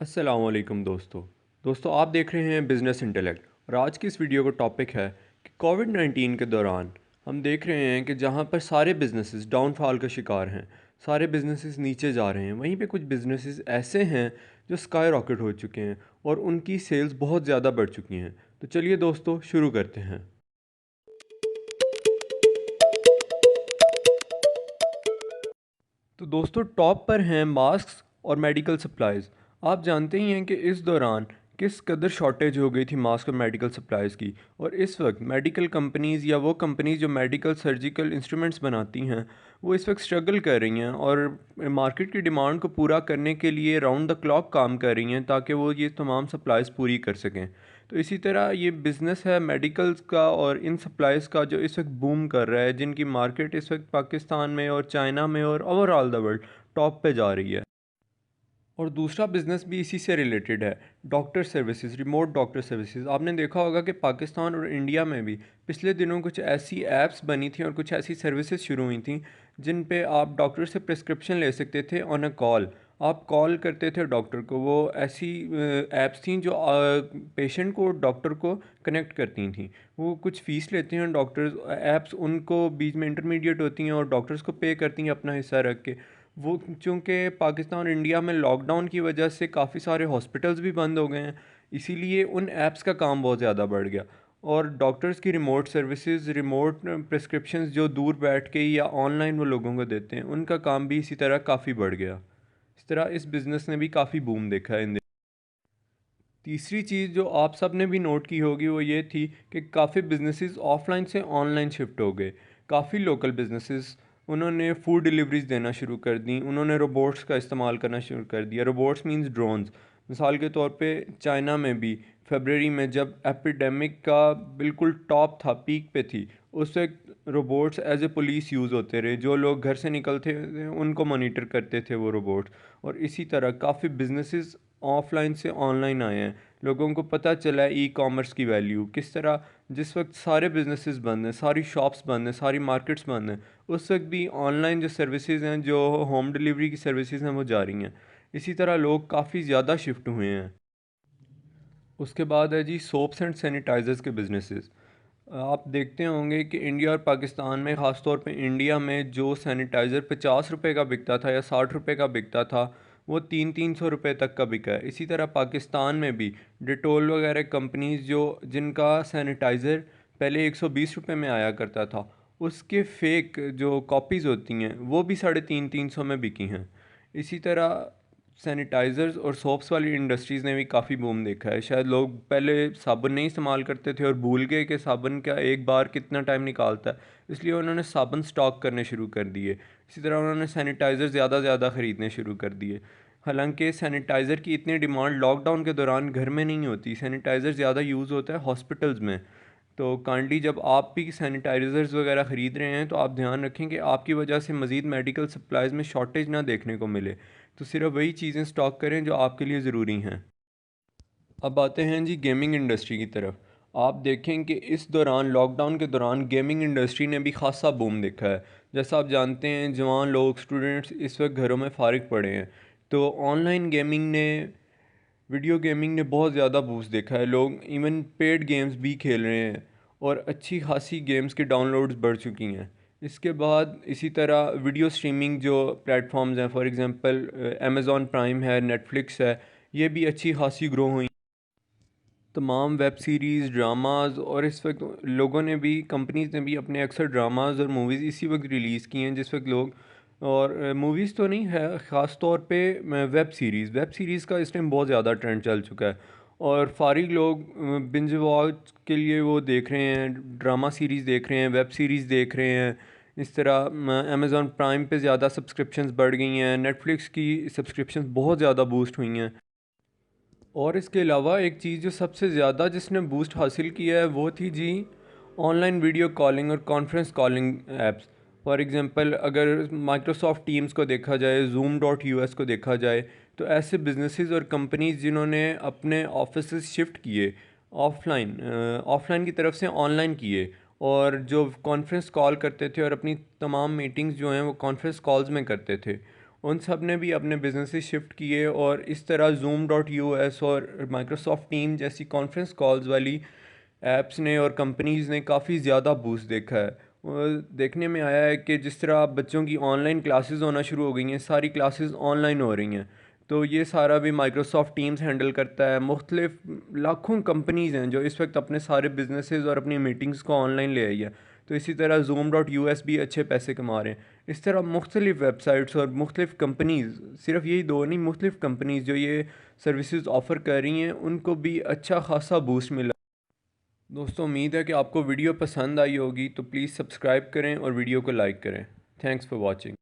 अस्सलामुअलैकुम दोस्तों आप देख रहे हैं बिज़नेस इंटेलेक्ट। और आज की इस वीडियो का टॉपिक है कि कोविड-19 के दौरान हम देख रहे हैं कि जहां पर सारे बिजनेसेस डाउनफॉल का शिकार हैं, सारे बिजनेसेस नीचे जा रहे हैं, वहीं पे कुछ बिजनेसेस ऐसे हैं जो स्काई रॉकेट हो चुके हैं और उनकी सेल्स बहुत ज़्यादा बढ़ चुकी हैं। तो चलिए दोस्तों शुरू करते हैं। तो दोस्तों टॉप पर हैं मास्क और मेडिकल सप्लाइज़। आप जानते ही हैं कि इस दौरान किस कदर शॉर्टेज हो गई थी मास्क और मेडिकल सप्लाइज़ की। और इस वक्त मेडिकल कंपनीज़ या वो कंपनीज़ जो मेडिकल सर्जिकल इंस्ट्रूमेंट्स बनाती हैं वो इस वक्त स्ट्रगल कर रही हैं और मार्केट की डिमांड को पूरा करने के लिए राउंड द क्लॉक काम कर रही हैं ताकि वो ये तमाम सप्लाइज़ पूरी कर सकें। तो इसी तरह ये बिज़नेस है मेडिकल्स का और इन सप्लाइज़ का जो इस वक्त बूम कर रहा है, जिनकी मार्केट इस वक्त पाकिस्तान में और चाइना में और ओवरऑल द वर्ल्ड टॉप पे जा रही है। और दूसरा बिज़नेस भी इसी से रिलेटेड है, doctor services, remote doctor services. आपने देखा होगा कि पाकिस्तान और इंडिया में भी पिछले दिनों कुछ ऐसी ऐप्स बनी थी और कुछ ऐसी सर्विसेज शुरू हुई थी जिन पे आप डॉक्टर से प्रिस्क्रिप्शन ले सकते थे ऑन अ कॉल। आप कॉल करते थे डॉक्टर को, वो ऐसी ऐप्स थी जो पेशेंट को डॉक्टर को कनेक्ट करती थी। वो कुछ फ़ीस लेते हैं डॉक्टर्स, ऐप्स उनको बीच में इंटरमीडिएट होती हैं और डॉक्टर्स को पे करती हैं अपना हिस्सा रख के। वो चूँकि पाकिस्तान और इंडिया में लॉकडाउन की वजह से काफ़ी सारे हॉस्पिटल्स भी बंद हो गए हैं, इसीलिए उन ऐप्स का काम बहुत ज़्यादा बढ़ गया। और डॉक्टर्स की रिमोट सर्विसेज, रिमोट प्रिस्क्रिप्शंस जो दूर बैठ के या ऑनलाइन वो लोगों को देते हैं, उनका काम भी इसी तरह काफ़ी बढ़ गया। इस तरह इस बिज़नेस ने भी काफ़ी बूम देखा है इन। तीसरी चीज़ जो आप सब ने भी नोट की होगी वो ये थी कि काफ़ी बिजनेसेस ऑफलाइन से ऑनलाइन शिफ्ट हो गए। काफ़ी लोकल बिजनेसेस उन्होंने फूड डिलीवरीज देना शुरू कर दी, उन्होंने रोबोट्स का इस्तेमाल करना शुरू कर दिया। Robots means drones. मिसाल के तौर पे चाइना में भी फरवरी में जब एपिडेमिक का बिल्कुल टॉप था, पीक पे थी, उस वक्त robots as a police use होते रहे। जो लोग घर से निकलते थे उनको मॉनिटर करते थे वो रोबोट्स। और इसी तरह काफ़ी बिजनेसेस ऑफलाइन से ऑनलाइन आए हैं। लोगों को पता चला है ई कॉमर्स की वैल्यू किस तरह। जिस वक्त सारे बिजनेसेस बंद हैं, सारी शॉप्स बंद हैं, सारी मार्केट्स बंद हैं, उस वक्त भी ऑनलाइन जो सर्विसेज हैं, जो होम डिलीवरी की सर्विसेज हैं, वो जारी हैं। इसी तरह लोग काफ़ी ज़्यादा शिफ्ट हुए हैं। उसके बाद है जी सोप्स एंड सैनिटाइज़र्स के बिजनेसेस। आप देखते होंगे कि इंडिया और पाकिस्तान में, ख़ास तौर पे इंडिया में, जो सैनिटाइज़र 50 रुपये का बिकता था या 60 रुपये का बिकता था, वो 300-300 रुपये तक का बिका है। इसी तरह पाकिस्तान में भी डिटोल वगैरह कंपनीज़ जो जिनका सैनिटाइज़र पहले 120 रुपये में आया करता था, उसके फेक जो कॉपीज़ होती हैं वो भी 350-300 में बिकी हैं। इसी तरह सैनिटाइज़र्स और सोप्स वाली इंडस्ट्रीज़ ने भी काफ़ी बूम देखा है। शायद लोग पहले साबुन नहीं इस्तेमाल करते थे और भूल गए कि साबुन का एक बार कितना टाइम निकालता है, इसलिए उन्होंने साबुन स्टॉक करने शुरू कर दिए। इसी तरह उन्होंने सैनिटाइज़र ज़्यादा ज़्यादा ख़रीदने शुरू कर दिए। हालांकि सैनिटाइज़र की इतनी डिमांड लॉकडाउन के दौरान घर में नहीं होती, सैनिटाइज़र ज़्यादा यूज़ होता है हॉस्पिटल्स में। तो काइंडली जब आप भी सैनिटाइज़र्स वगैरह ख़रीद रहे हैं तो आप ध्यान रखें कि आपकी वजह से मज़ीद मेडिकल सप्लाइज़ में शॉर्टेज ना देखने को मिले। तो सिर्फ वही चीज़ें स्टॉक करें जो आपके लिए ज़रूरी हैं। अब आते हैं जी गेमिंग इंडस्ट्री की तरफ। आप देखें कि इस दौरान, लॉकडाउन के दौरान, गेमिंग इंडस्ट्री ने भी खासा बूम देखा है। जैसा आप जानते हैं जवान लोग, स्टूडेंट्स इस वक्त घरों में फ़ारिग पड़े हैं, तो ऑनलाइन गेमिंग ने, वीडियो गेमिंग ने बहुत ज़्यादा बूस्ट देखा है। लोग इवन पेड गेम्स भी खेल रहे हैं और अच्छी खासी गेम्स की डाउनलोड्स बढ़ चुकी हैं। इसके बाद इसी तरह वीडियो स्ट्रीमिंग जो प्लेटफॉर्म्स हैं, फॉर एग्जांपल अमेज़ॉन प्राइम है, नेटफ्लिक्स है, ये भी अच्छी खासी ग्रो हुई। तमाम वेब सीरीज़, ड्रामाज़, और इस वक्त लोगों ने भी, कंपनीज़ ने भी अपने अक्सर ड्रामाज़ और मूवीज़ इसी वक्त रिलीज़ किए हैं जिस वक्त लोग, और मूवीज़ तो नहीं है, ख़ास तौर पे वेब सीरीज़ का इस टाइम बहुत ज़्यादा ट्रेंड चल चुका है। और फारिग लोग बिंज वॉच के लिए वो देख रहे हैं, ड्रामा सीरीज़ देख रहे हैं, वेब सीरीज़ देख रहे हैं। इस तरह अमेज़ॉन प्राइम पे ज़्यादा सब्सक्रिप्शंस बढ़ गई हैं, नेटफ्लिक्स की सब्सक्रिप्शंस बहुत ज़्यादा बूस्ट हुई हैं। और इसके अलावा एक चीज़ जो सबसे ज़्यादा जिसने बूस्ट हासिल किया है वो थी जी ऑनलाइन वीडियो कॉलिंग और conference calling apps. For example अगर माइक्रोसॉफ्ट टीम्स को देखा जाए, Zoom.us को देखा जाए, तो ऐसे बिजनेसेस और कंपनीज जिन्होंने अपने ऑफिस शिफ्ट किए ऑफलाइन, ऑफलाइन की तरफ से ऑनलाइन किए, और जो कॉन्फ्रेंस कॉल करते थे और अपनी तमाम मीटिंग्स जो हैं वो कॉन्फ्रेंस कॉल्स में करते थे, उन सब ने भी अपने बिजनेसेस शिफ्ट किए और इस तरह Zoom.us और माइक्रोसॉफ्ट टीम जैसी कॉन्फ्रेंस कॉल्स वाली ऐप्स ने और कंपनीज़ ने काफ़ी ज़्यादा बूस्ट देखा है। और देखने में आया है कि जिस तरह अब बच्चों की ऑनलाइन क्लासेस होना शुरू हो गई हैं, सारी क्लासेस ऑनलाइन हो रही हैं, तो ये सारा भी माइक्रोसॉफ्ट टीम्स हैंडल करता है। मुख्तलिफ लाखों कंपनीज़ हैं जो इस वक्त अपने सारे बिजनेसेस और अपनी मीटिंग्स को ऑनलाइन ले आई है। तो इसी तरह Zoom.us भी अच्छे पैसे कमा रहे हैं। इस तरह मुख्तलिफ वेबसाइट्स और मुख्तलिफ कंपनीज़, सिर्फ यही दो नहीं, मुख्तलिफ कंपनीज़ जो ये सर्विसेज ऑफ़र कर रही हैं उनको भी अच्छा खासा बूस्ट मिला। दोस्तों, उम्मीद है कि आपको वीडियो पसंद आई होगी, तो प्लीज़ सब्सक्राइब करें और वीडियो को लाइक करें। Thanks for watching.